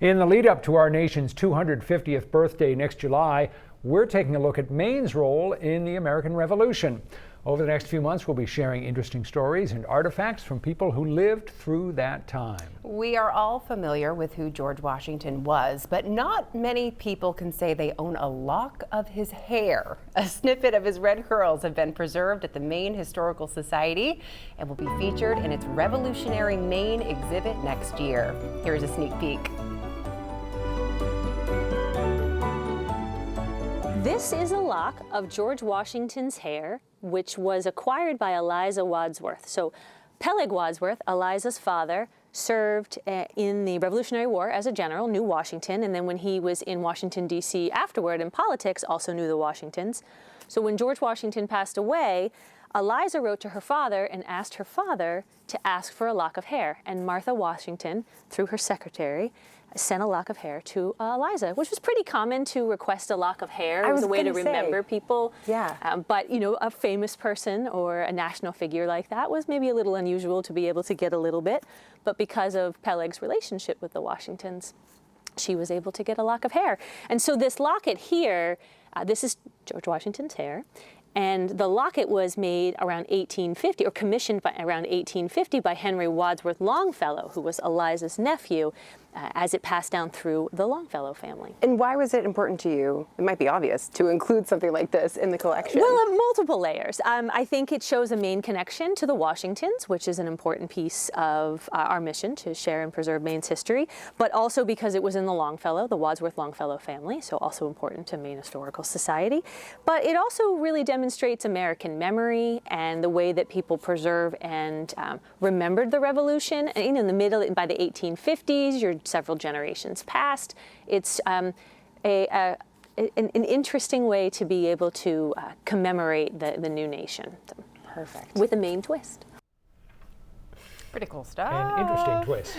In the lead up to our nation's 250th birthday next July, we're taking a look at Maine's role in the American Revolution. Over the next few months, we'll be sharing interesting stories and artifacts from people who lived through that time. We are all familiar with who George Washington was, but not many people can say they own a lock of his hair. A snippet of his red curls have been preserved at the Maine Historical Society and will be featured in its Revolutionary Maine exhibit next year. Here's a sneak peek. This is a lock of George Washington's hair, which was acquired by Eliza Wadsworth. So Peleg Wadsworth, Eliza's father, served in the Revolutionary War as a general, knew Washington, and then when he was in Washington, D.C. afterward in politics, also knew the Washingtons. So when George Washington passed away, Eliza wrote to her father and asked her father to ask for a lock of hair. And Martha Washington, through her secretary, sent a lock of hair to Eliza, which was pretty common to request a lock of hair. It was a way to remember people. Yeah. But, you know, a famous person or a national figure like that was maybe a little unusual to be able to get a little bit. But because of Peleg's relationship with the Washingtons, she was able to get a lock of hair. And so this locket here, this is George Washington's hair. And the locket was made around 1850, or commissioned by around 1850 by Henry Wadsworth Longfellow, who was Eliza's nephew, as it passed down through the Longfellow family. And why was it important to you, it might be obvious, to include something like this in the collection? Well, multiple layers. I think it shows a Maine connection to the Washingtons, which is an important piece of our mission to share and preserve Maine's history, but also because it was in the Longfellow, the Wadsworth Longfellow family, so also important to Maine Historical Society. But it also really demonstrates American memory and the way that people preserve and remembered the Revolution. And, you know, in the middle, by the 1850s, you're several generations past. It's an interesting way to be able to commemorate the new nation. So, perfect. With a Maine twist. Pretty cool stuff. An interesting twist.